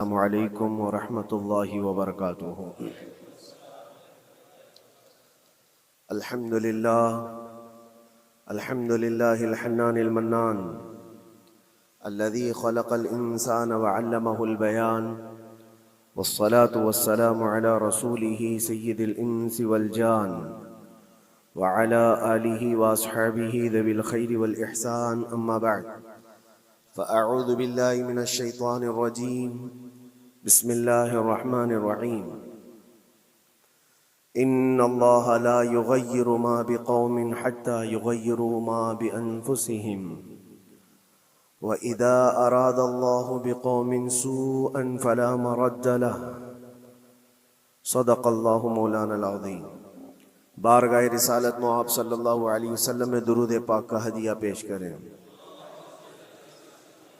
السلام علیکم ورحمۃ اللہ وبرکاتہ۔ الحمد للہ الحنان المنان الذي خلق الإنسان وعلمه البيان، والصلاة والسلام على رسوله سيد الإنس والجان وعلى آله وأصحابه ذوي الخير والإحسان، أما بعد فأعوذ بالله من الشيطان الرجيم، بسم الله الرحمن الرحيم۔ إن الله لا يغير ما بقوم حتى يغيروا ما بأنفسهم، وإذا أراد الله بقوم سوءا فلا مرد له، صدق الله مولانا العظيم۔ بارگاہ رسالت میں آپ صلی اللہ علیہ وسلم میں درود پاک کا ہدیہ پیش کریں۔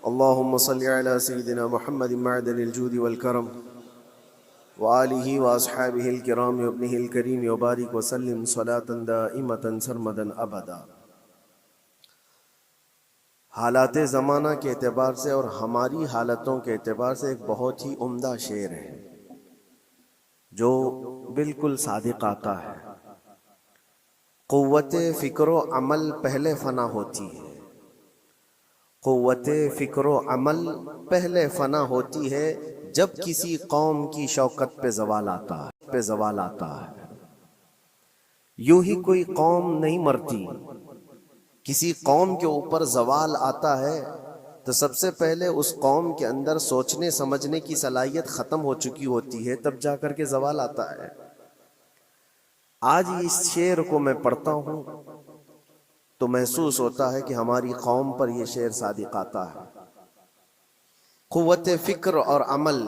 اللہم صلی علی سیدنا محمد معدن الجود والکرم وآلہ واصحابہ الکرام وابنہ الکریم وبارک وسلم صلاة دائمة سرمدا ابدا۔ حالات زمانہ کے اعتبار سے اور ہماری حالتوں کے اعتبار سے ایک بہت ہی عمدہ شعر ہے جو بالکل صادق آتا ہے۔ قوت فکر و عمل پہلے فنا ہوتی ہے، قوت فکر و عمل پہلے فنا ہوتی ہے جب کسی قوم کی شوکت پہ زوال آتا ہے۔ یوں ہی کوئی قوم نہیں مرتی، کسی قوم کے اوپر زوال آتا ہے تو سب سے پہلے اس قوم کے اندر سوچنے سمجھنے کی صلاحیت ختم ہو چکی ہوتی ہے، تب جا کر کے زوال آتا ہے۔ آج اس شعر کو میں پڑھتا ہوں تو محسوس ہوتا ہے کہ ہماری قوم پر یہ شعر صادق آتا ہے۔ قوت فکر اور عمل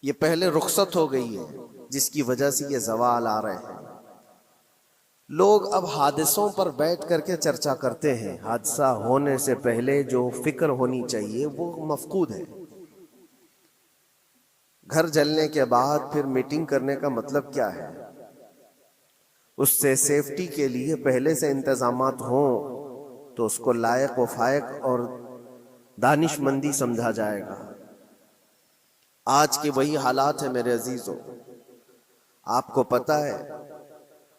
یہ پہلے رخصت ہو گئی ہے، جس کی وجہ سے یہ زوال آ رہے ہیں۔ لوگ اب حادثوں پر بیٹھ کر کے چرچا کرتے ہیں، حادثہ ہونے سے پہلے جو فکر ہونی چاہیے وہ مفقود ہے۔ گھر جلنے کے بعد پھر میٹنگ کرنے کا مطلب کیا ہے؟ اس سے سیفٹی کے لیے پہلے سے انتظامات ہوں تو اس کو لائق و فائق اور دانش مندی سمجھا جائے گا۔ آج کے وہی حالات ہیں میرے عزیزوں۔ آپ کو پتہ ہے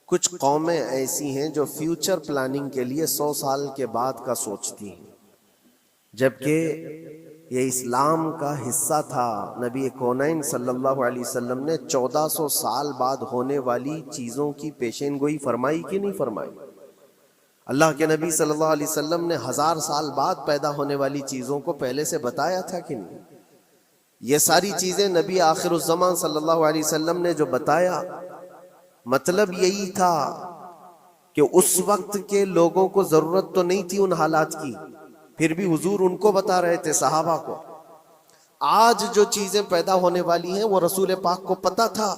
کچھ قومیں ایسی ہیں جو فیوچر پلاننگ کے لیے 100 سال کے بعد کا سوچتی ہیں، جبکہ یہ اسلام کا حصہ تھا۔ نبی کونین صلی اللہ علیہ وسلم نے 1400 سال بعد ہونے والی چیزوں کی پیشین گوئی فرمائی کہ نہیں فرمائی؟ اللہ کے نبی صلی اللہ علیہ وسلم نے 1000 سال بعد پیدا ہونے والی چیزوں کو پہلے سے بتایا تھا کہ نہیں؟ یہ ساری چیزیں نبی آخر الزمان صلی اللہ علیہ وسلم نے جو بتایا، مطلب یہی تھا کہ اس وقت کے لوگوں کو ضرورت تو نہیں تھی ان حالات کی، پھر بھی حضور ان کو بتا رہے تھے، صحابہ کو۔ آج جو چیزیں پیدا ہونے والی ہیں وہ رسول پاک کو پتا تھا،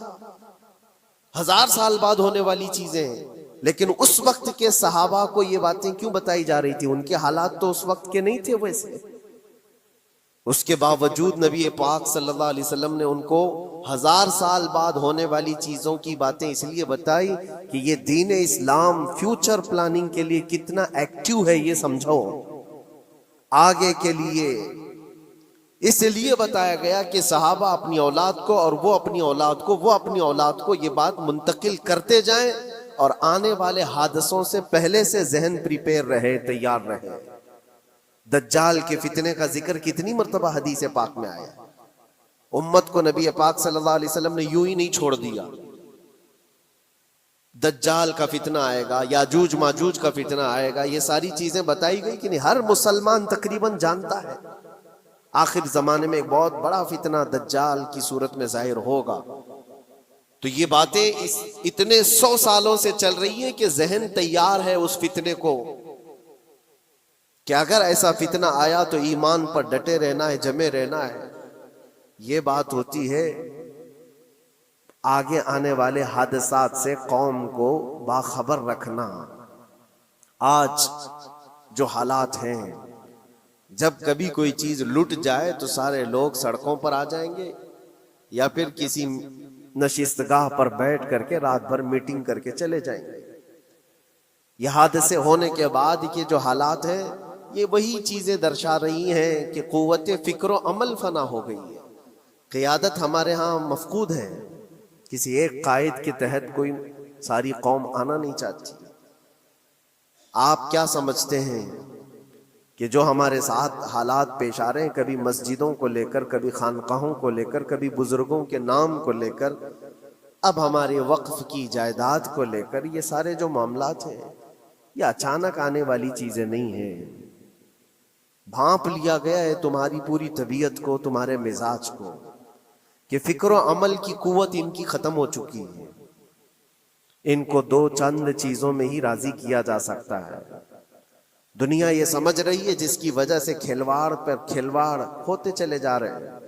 1000 سال بعد ہونے والی چیزیں ہیں، لیکن اس وقت کے صحابہ کو یہ باتیں کیوں بتائی جا رہی تھی؟ ان کے حالات تو اس وقت کے نہیں تھے ویسے۔ اس کے باوجود نبی پاک صلی اللہ علیہ وسلم نے ان کو 1000 سال بعد ہونے والی چیزوں کی باتیں اس لیے بتائی کہ یہ دین اسلام فیوچر پلاننگ کے لیے کتنا ایکٹیو ہے یہ سمجھو، آگے کے لیے۔ اس لیے بتایا گیا کہ صحابہ اپنی اولاد کو اور وہ اپنی اولاد کو یہ بات منتقل کرتے جائیں اور آنے والے حادثوں سے پہلے سے ذہن پریپیئر رہے، تیار رہے۔ دجال کے فتنے کا ذکر کتنی مرتبہ حدیث پاک میں آیا۔ امت کو نبی پاک صلی اللہ علیہ وسلم نے یوں ہی نہیں چھوڑ دیا۔ دجال کا فتنہ آئے گا، یاجوج ماجوج کا فتنہ آئے گا، یہ ساری چیزیں بتائی گئی کہ نہیں؟ ہر مسلمان تقریباً جانتا ہے آخر زمانے میں ایک بہت بڑا فتنہ دجال کی صورت میں ظاہر ہوگا۔ تو یہ باتیں اتنے 100 سالوں سے چل رہی ہیں کہ ذہن تیار ہے اس فتنے کو کہ اگر ایسا فتنہ آیا تو ایمان پر ڈٹے رہنا ہے، جمے رہنا ہے۔ یہ بات ہوتی ہے آگے آنے والے حادثات سے قوم کو باخبر رکھنا۔ آج جو حالات ہیں، جب کبھی کوئی چیز لٹ جائے تو سارے لوگ سڑکوں پر آ جائیں گے یا پھر کسی نشستگاہ پر بیٹھ کر کے رات بھر میٹنگ کر کے چلے جائیں گے۔ یہ حادثے ہونے کے بعد کے جو حالات ہیں یہ وہی چیزیں درشا رہی ہیں کہ قوت فکر و عمل فنا ہو گئی ہے۔ قیادت ہمارے ہاں مفقود ہے، کسی ایک قائد کے تحت کوئی ساری قوم آنا نہیں چاہتی۔ آپ کیا سمجھتے ہیں کہ جو ہمارے ساتھ حالات پیش آ رہے ہیں، کبھی مسجدوں کو لے کر، کبھی خانقاہوں کو لے کر، کبھی بزرگوں کے نام کو لے کر، اب ہمارے وقف کی جائیداد کو لے کر، یہ سارے جو معاملات ہیں یہ اچانک آنے والی چیزیں نہیں ہیں۔ بھانپ لیا گیا ہے تمہاری پوری طبیعت کو، تمہارے مزاج کو، کہ فکر و عمل کی قوت ان کی ختم ہو چکی ہے۔ ان کو دو چند چیزوں میں ہی راضی کیا جا سکتا ہے۔ دنیا یہ سمجھ رہی ہے، جس کی وجہ سے کھلواڑ پر کھلواڑ ہوتے چلے جا رہے ہیں،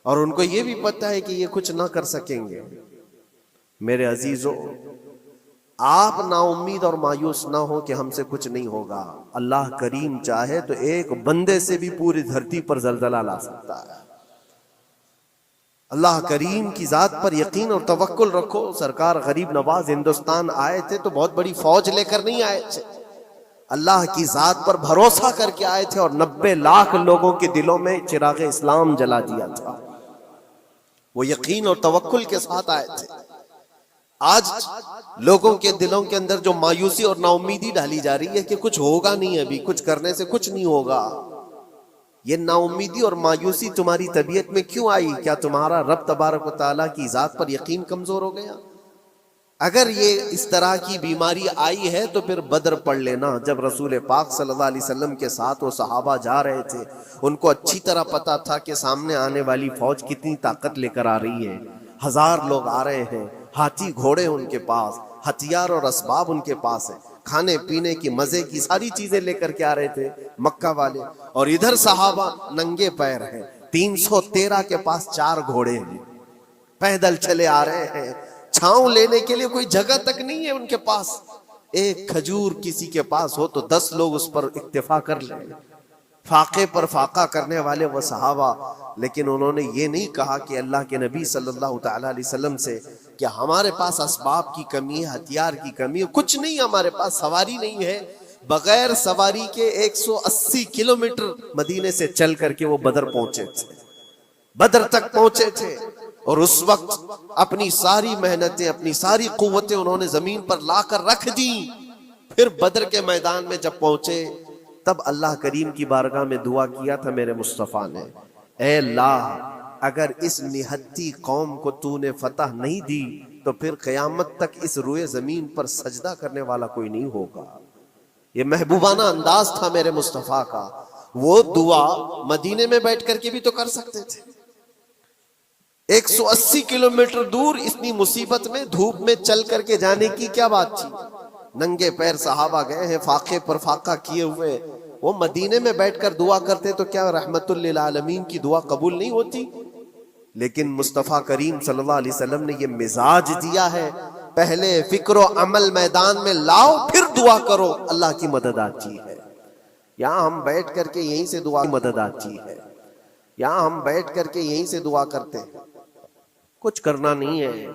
اور ان کو یہ بھی پتہ ہے کہ یہ کچھ نہ کر سکیں گے۔ میرے عزیزو، آپ نا امید اور مایوس نہ ہو کہ ہم سے کچھ نہیں ہوگا۔ اللہ کریم چاہے تو ایک بندے سے بھی پوری دھرتی پر زلزلہ لا سکتا ہے۔ اللہ کریم کی ذات پر یقین اور توکل رکھو۔ سرکار غریب نواز ہندوستان آئے تھے تو بہت بڑی فوج لے کر نہیں آئے تھے، اللہ کی ذات پر بھروسہ کر کے آئے تھے، اور 90 لاکھ لوگوں کے دلوں میں چراغ اسلام جلا دیا تھا۔ وہ یقین اور توکل کے ساتھ آئے تھے۔ آج لوگوں کے دلوں کے اندر جو مایوسی اور نا امیدی ڈالی جا رہی ہے کہ کچھ ہوگا نہیں، ابھی کچھ کرنے سے کچھ نہیں ہوگا، یہ نا امیدی اور مایوسی تمہاری طبیعت میں کیوں آئی؟ کیا تمہارا رب تبارک و تعالیٰ کی ذات پر یقین کمزور ہو گیا؟ اگر یہ اس طرح کی بیماری آئی ہے تو پھر بدر پڑھ لینا۔ جب رسول پاک صلی اللہ علیہ وسلم کے ساتھ وہ صحابہ جا رہے تھے، ان کو اچھی طرح پتا تھا کہ سامنے آنے والی فوج کتنی طاقت لے کر آ رہی ہے۔ 1000 لوگ آ رہے ہیں، ہاتھی گھوڑے ان کے پاس، ہتھیار اور اسباب ان کے پاس ہیں، کھانے پینے کی مزے کی ساری چیزیں لے کر کے آ رہے تھے مکہ والے، اور ادھر صحابہ ننگے پیر ہیں۔ 313 کے پاس 4 گھوڑے ہیں، پیدل چلے آ رہے ہیں، چھاؤں لینے کے لیے کوئی جگہ تک نہیں ہے ان کے پاس۔ ایک کھجور کسی کے پاس ہو تو 10 لوگ اس پر اکتفا کر لیں۔ فاقے پر فاقہ کرنے والے وہ صحابہ، لیکن انہوں نے یہ نہیں کہا کہ اللہ کے نبی صلی اللہ تعالیٰ علیہ وسلم سے کہ ہمارے پاس اسباب کی کمی ہے، ہتھیار کی کمی ہے، کچھ نہیں، ہمارے پاس سواری نہیں ہے۔ بغیر سواری کے 180 کلومیٹر مدینے سے چل کر کے وہ بدر پہنچے تھے، بدر تک پہنچے تھے، اور اس وقت اپنی ساری محنتیں، اپنی ساری قوتیں انہوں نے زمین پر لا کر رکھ دی۔ پھر بدر کے میدان میں جب پہنچے تب اللہ کریم کی بارگاہ میں دعا کیا تھا میرے مصطفیٰ نے، اے اللہ اگر اس نہتی قوم کو تو نے فتح نہیں دی تو پھر قیامت تک اس روئے زمین پر سجدہ کرنے والا کوئی نہیں ہوگا۔ یہ محبوبانہ انداز تھا میرے مصطفیٰ کا۔ وہ دعا مدینے میں بیٹھ کر کے بھی تو کر سکتے تھے۔ 180 کلومیٹر دور اتنی مصیبت میں دھوپ میں چل کر کے جانے کی کیا بات تھی؟ ننگے پیر صحابہ گئے ہیں، فاقے پر فاقہ کیے ہوئے، وہ مدینے میں بیٹھ کر دعا کرتے تو کیا رحمت للعالمین کی دعا قبول نہیں ہوتی؟ لیکن مصطفیٰ کریم صلی اللہ علیہ وسلم نے یہ مزاج دیا ہے، پہلے فکر و عمل میدان میں لاؤ پھر دعا کرو، اللہ کی مدد آتی ہے۔ یہاں ہم بیٹھ کر کے یہیں سے دعا کی مدد آتی ہے، یہاں ہم بیٹھ کر کے یہیں سے دعا کرتے ہیں، کچھ کرنا نہیں ہے،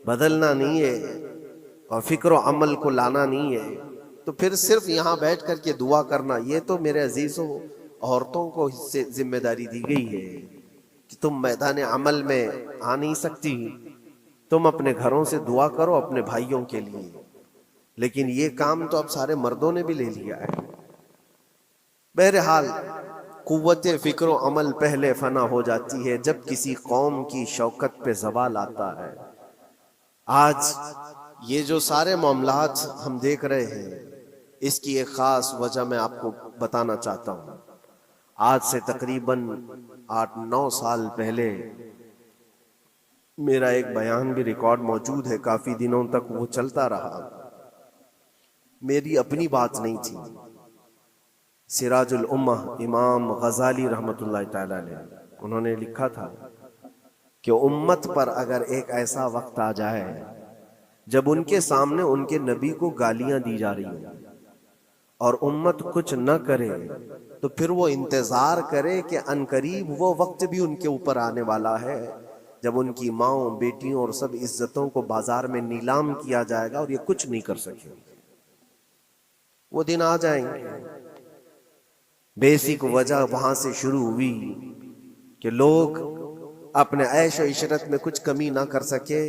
بدلنا نہیں ہے، اور فکر و عمل کو لانا نہیں ہے، تو پھر صرف یہاں بیٹھ کر کے دعا کرنا، یہ تو میرے عزیزوں عورتوں کو اس سے ذمہ داری دی گئی ہے کہ تم میدان عمل میں آ نہیں سکتی، تم اپنے گھروں سے دعا کرو اپنے بھائیوں کے لیے۔ لیکن یہ کام تو اب سارے مردوں نے بھی لے لیا ہے۔ بہرحال قوت فکر و عمل پہلے فنا ہو جاتی ہے جب کسی قوم کی شوکت پہ زوال آتا ہے۔ آج یہ جو سارے معاملات ہم دیکھ رہے ہیں، اس کی ایک خاص وجہ میں آپ کو بتانا چاہتا ہوں۔ آج سے تقریباً 8-9 سال پہلے میرا ایک بیان بھی ریکارڈ موجود ہے، کافی دنوں تک وہ چلتا رہا، میری اپنی بات نہیں تھی۔ سراج الامہ امام غزالی رحمت اللہ تعالیٰ علیہ، انہوں نے لکھا تھا کہ امت پر اگر ایک ایسا وقت آ جائے جب ان کے سامنے ان کے نبی کو گالیاں دی جا رہی ہیں اور امت کچھ نہ کرے، تو پھر وہ انتظار کرے کہ عنقریب وہ وقت بھی ان کے اوپر آنے والا ہے جب ان کی ماؤں، بیٹیوں اور سب عزتوں کو بازار میں نیلام کیا جائے گا اور یہ کچھ نہیں کر سکیں گے۔ وہ دن آ جائیں گے۔ بیسک وجہ وہاں سے شروع ہوئی کہ لوگ اپنے عیش و عشرت میں کچھ کمی نہ کر سکے،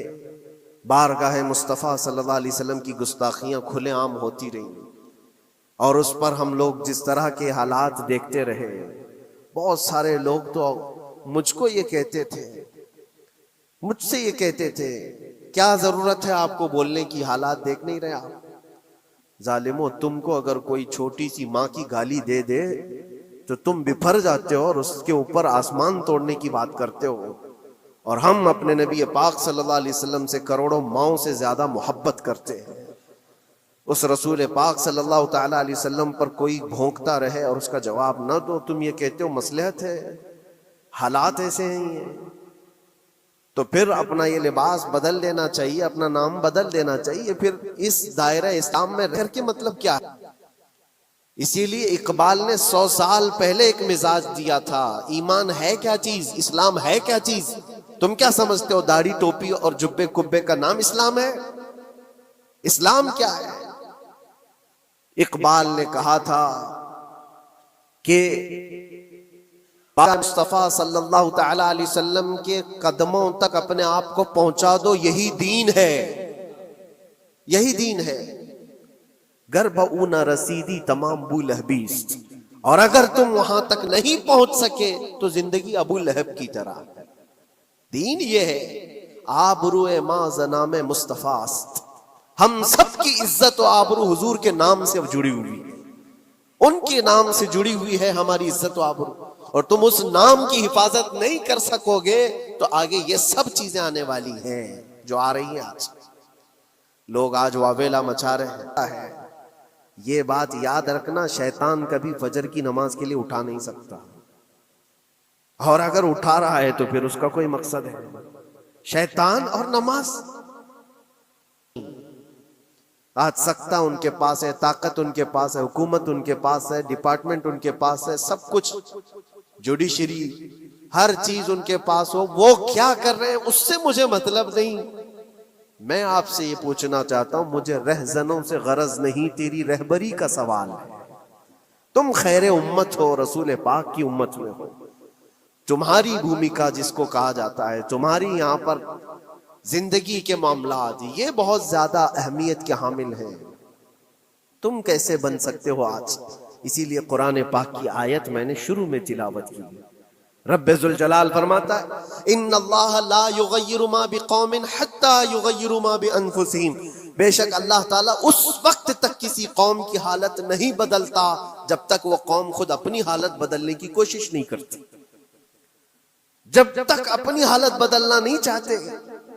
بارگاہ مصطفیٰ صلی اللہ علیہ وسلم کی گستاخیاں کھلے عام ہوتی رہیں، اور اس پر ہم لوگ جس طرح کے حالات دیکھتے رہے۔ بہت سارے لوگ تو مجھ کو یہ کہتے تھے، مجھ سے یہ کہتے تھے، کیا ضرورت ہے آپ کو بولنے کی، حالات دیکھ نہیں رہے آپ؟ ظالمو، تم کو اگر کوئی چھوٹی سی ماں کی گالی دے دے تو تم بپھر جاتے ہو اور اس کے اوپر آسمان توڑنے کی بات کرتے ہو، اور ہم اپنے نبی پاک صلی اللہ علیہ وسلم سے کروڑوں ماؤں سے زیادہ محبت کرتے ہیں۔ اس رسول پاک صلی اللہ تعالی علیہ وسلم پر کوئی بھونکتا رہے اور اس کا جواب نہ دو، تم یہ کہتے ہو مصلحت ہے، حالات ایسے ہیں، تو پھر اپنا یہ لباس بدل دینا چاہیے، اپنا نام بدل دینا چاہیے، پھر اس دائرہ اسلام میں رہ کے مطلب کیا ہے؟ اسی لیے اقبال نے 100 سال پہلے ایک مزاج دیا تھا، ایمان ہے کیا چیز، اسلام ہے کیا چیز؟ تم کیا سمجھتے ہو داڑھی ٹوپی اور جبے کبے کا نام اسلام ہے؟ اسلام کیا ہے؟ اقبال نے کہا تھا کہ مصطفیٰ صلی اللہ تعالی علیہ وسلم کے قدموں تک اپنے آپ کو پہنچا دو، یہی دین ہے، یہی دین ہے۔ گر بہو نہ رسیدی تمام ابو لہبیست، اور اگر تم وہاں تک نہیں پہنچ سکے تو زندگی ابو لہب کی طرح۔ دین یہ ہے، آبرو ماں زنام مصطفیٰ است، ہم سب کی عزت و آبرو حضور کے نام سے جڑی ہوئی ہے، ان کے نام سے جڑی ہوئی ہے ہماری عزت و آبرو، اور تم اس نام کی حفاظت نہیں کر سکو گے تو آگے یہ سب چیزیں آنے والی ہیں جو آ رہی ہیں۔ آج لوگ آج واویلا مچا رہے ہیں، یہ بات یاد رکھنا، شیطان کبھی فجر کی نماز کے لیے اٹھا نہیں سکتا، اور اگر اٹھا رہا ہے تو پھر اس کا کوئی مقصد ہے۔ شیطان اور نماز، آج سختہ ان کے پاس ہے، طاقت ان کے پاس ہے، حکومت ان کے پاس ہے، ڈپارٹمنٹ ان کے پاس ہے، سب کچھ، جوڈیشری، ہر چیز ان کے پاس ہو، وہ کیا کر رہے ہیں اس سے مجھے مطلب نہیں۔ میں آپ سے یہ پوچھنا چاہتا ہوں، مجھے رہزنوں سے غرض نہیں، تیری رہبری کا سوال ہے۔ تم خیر امت ہو، رسول پاک کی امت میں ہو، تمہاری بھومکا جس کو کہا جاتا ہے، تمہاری یہاں پر زندگی کے معاملات یہ بہت زیادہ اہمیت کے حامل ہیں، تم کیسے بن سکتے ہو آج؟ اسی لیے قرآن پاک کی آیت میں نے شروع میں تلاوت کی، رب ذوالجلال فرماتا ہے ان اللہ لا یغیر ما بقوم حتی یغیروا ما بانفسہم، بے شک اللہ تعالیٰ اس وقت تک کسی قوم کی حالت نہیں بدلتا جب تک وہ قوم خود اپنی حالت بدلنے کی کوشش نہیں کرتی۔ جب تک اپنی حالت بدلنا نہیں چاہتے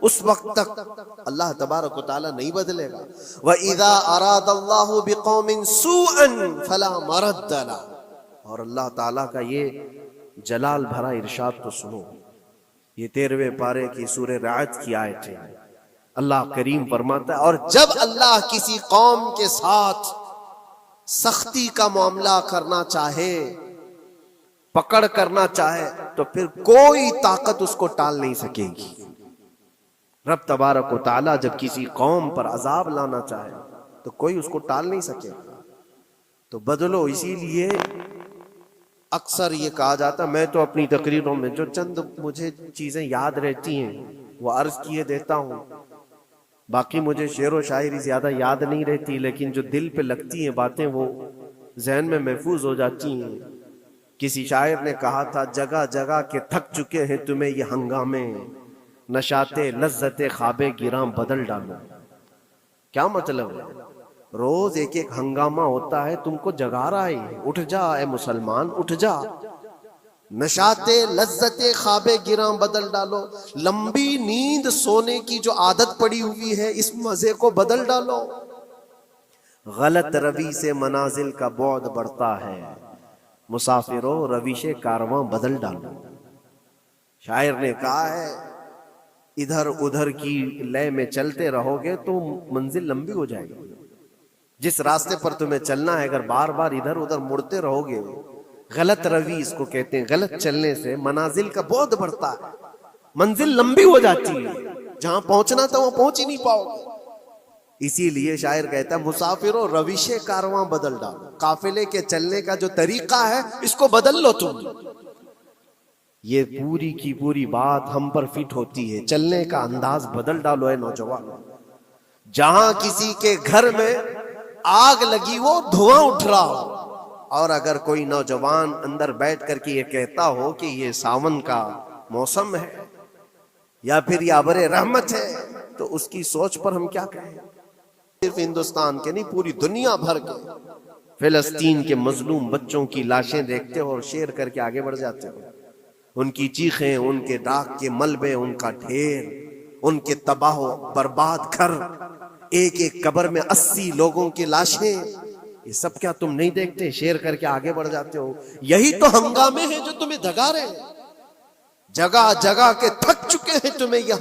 اس وقت تک اللہ تبارک و تعالیٰ نہیں بدلے گا۔ وَإِذَا أَرَادَ اللَّهُ بِقَوْمٍ سُوءًا فَلَا مَرَدَّ لَهُ، اور اللہ تعالیٰ کا یہ جلال بھرا ارشاد تو سنو، یہ 13ویں پارے کی سورہ رعد کی آیت ہے۔ اللہ کریم فرماتا ہے، اور جب اللہ کسی قوم کے ساتھ سختی کا معاملہ کرنا چاہے، پکڑ کرنا چاہے، تو پھر کوئی طاقت اس کو ٹال نہیں سکے گی۔ رب تبارک و تعالیٰ جب کسی قوم پر عذاب لانا چاہے تو کوئی اس کو ٹال نہیں سکے، تو بدلو۔ اسی لیے اکثر یہ کہا جاتا، میں تو اپنی تقریروں میں جو چند مجھے چیزیں یاد رہتی ہیں وہ عرض کیے دیتا ہوں، باقی مجھے شعر و شاعری زیادہ یاد نہیں رہتی، لیکن جو دل پہ لگتی ہیں باتیں وہ ذہن میں محفوظ ہو جاتی ہیں۔ کسی شاعر نے کہا تھا، جگہ جگہ کے تھک چکے ہیں تمہیں یہ ہنگامے، نشاط لذت خواب گراں بدل ڈالو۔ کیا مطلب ہے؟ روز ایک ایک ہنگامہ ہوتا ہے، تم کو جگا رہا ہے، اٹھ جا اے مسلمان، اٹھ جا، نشاط لذت خواب گراں بدل ڈالو، لمبی نیند سونے کی جو عادت پڑی ہوئی ہے اس مزے کو بدل ڈالو۔ غلط روی سے منازل کا بعد بڑھتا ہے، مسافروں رویش کارواں بدل ڈالو۔ شاعر نے کہا ہے، ادھر ادھر کی لے میں چلتے رہو گے تو منزل لمبی ہو جائے گی۔ جس راستے پر تمہیں چلنا ہے اگر بار بار ادھر ادھر مڑتے رہو گے، غلط روی اس کو کہتے ہیں، غلط چلنے سے منازل کا بعد بڑھتا ہے، منزل لمبی ہو جاتی ہے، جہاں پہنچنا تھا وہاں پہنچ ہی نہیں پاؤ گے۔ اسی لیے شاعر کہتا ہے، مسافروں رویش کارواں بدل ڈالو، قافلے کے چلنے کا جو طریقہ ہے اس کو بدل لو تم۔ یہ پوری کی پوری بات ہم پر فٹ ہوتی ہے. چلنے کا انداز بدل ڈالو اے نوجوان. جہاں کسی کے گھر میں آگ لگی وہ دھواں اٹھ رہا ہو، اور اگر کوئی نوجوان اندر بیٹھ کر کے یہ کہتا ہو کہ یہ ساون کا موسم ہے یا پھر یہ ابر رحمت ہے، تو اس کی سوچ پر ہم کیا کہیں؟ صرف ہندوستان کے نہیں، پوری دنیا بھر کے فلسطین کے مظلوم بچوں کی لاشیں دیکھتے ہو اور شیئر کر کے آگے بڑھ جاتے ہو. ان کی چیخیں، ان کے ڈاک کے ملبے، ان کا ڈھیر، ان کے تباہ و برباد گھر، ایک ایک قبر میں 80 لوگوں کی لاشیں، یہ سب کیا تم نہیں دیکھتے؟ شیئر کر کے آگے بڑھ جاتے ہو. یہی تو ہنگامے ہیں جو تمہیں دھگا رہے ہیں. جگہ جگہ کے تھک چکے ہیں تمہیں یہ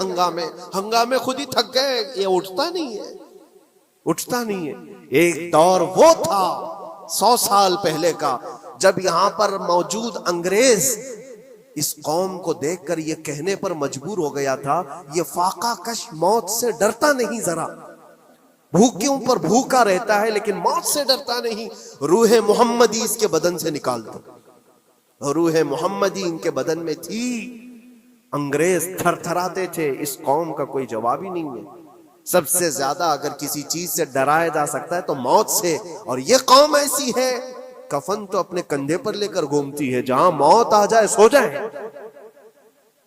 ہنگامے خود ہی تھک گئے. یہ اٹھتا نہیں ہے. ایک دور وہ تھا 100 سال پہلے کا، جب یہاں پر موجود انگریز اس قوم کو دیکھ کر یہ کہنے پر مجبور ہو گیا تھا، یہ فاقہ کش موت سے ڈرتا نہیں ذرا. بھوکیوں پر بھوکا رہتا ہے لیکن موت سے ڈرتا نہیں. روح محمدی اس کے بدن سے نکال دو. روح محمدی ان کے بدن میں تھی. انگریز تھر تھراتے تھے. اس قوم کا کوئی جواب ہی نہیں ہے. سب سے زیادہ اگر کسی چیز سے ڈرایا جا سکتا ہے تو موت سے، اور یہ قوم ایسی ہے کفن تو اپنے کندھے پر لے کر گھومتی ہے، جہاں موت آ جائے سو جائے.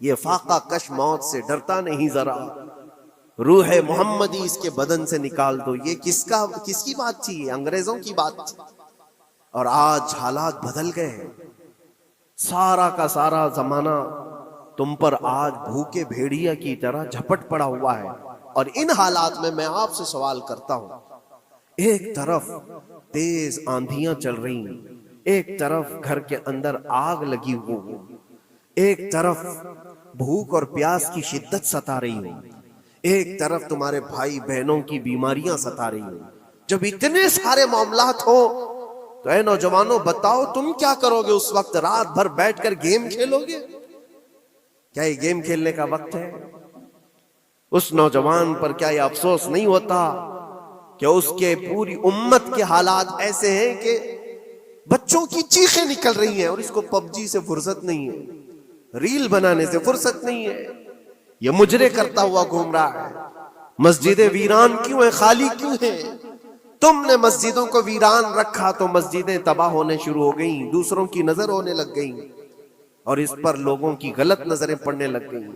یہ فاقہ کش موت سے ڈرتا نہیں ذرا. روح محمدی اس کے بدن سے نکال دو. یہ کس کی بات تھی؟ یہ انگریزوں کی بات تھی. اور آج حالات بدل گئے ہیں. سارا کا سارا زمانہ تم پر آج بھوکے بھیڑیا کی طرح جھپٹ پڑا ہوا ہے. اور ان حالات میں آپ سے سوال کرتا ہوں، ایک طرف تیز آندھیاں چل رہی ہیں، ایک طرف گھر کے اندر آگ لگی ہوئی، ایک طرف بھوک اور پیاس کی شدت ستا رہی ہے، ایک طرف تمہارے بھائی بہنوں کی بیماریاں ستا رہی ہیں. جب اتنے سارے معاملات ہو تو اے نوجوانوں بتاؤ تم کیا کرو گے؟ اس وقت رات بھر بیٹھ کر گیم کھیلو گے؟ کیا یہ گیم کھیلنے کا وقت ہے؟ اس نوجوان پر کیا یہ افسوس نہیں ہوتا کہ اس کے پوری امت کے حالات ایسے ہیں کہ بچوں کی چیخیں نکل رہی ہیں اور اس کو پب جی سے فرصت نہیں ہے، ریل بنانے سے فرصت نہیں ہے، یہ مجرے کرتا ہوا گھوم رہا ہے. مسجدیں ویران کیوں ہیں؟ خالی کیوں ہیں؟ تم نے مسجدوں کو ویران رکھا تو مسجدیں تباہ ہونے شروع ہو گئیں، دوسروں کی نظر ہونے لگ گئیں اور اس پر لوگوں کی غلط نظریں پڑنے لگ گئیں.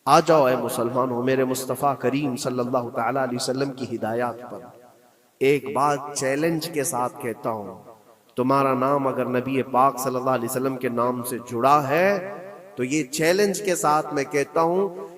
آ جاؤ اے مسلمانوں میرے مصطفیٰ کریم صلی اللہ تعالی علیہ وسلم کی ہدایات پر. ایک بات چیلنج کے ساتھ کہتا ہوں، تمہارا نام اگر نبی پاک صلی اللہ علیہ وسلم کے نام سے جڑا ہے تو یہ چیلنج کے ساتھ میں کہتا ہوں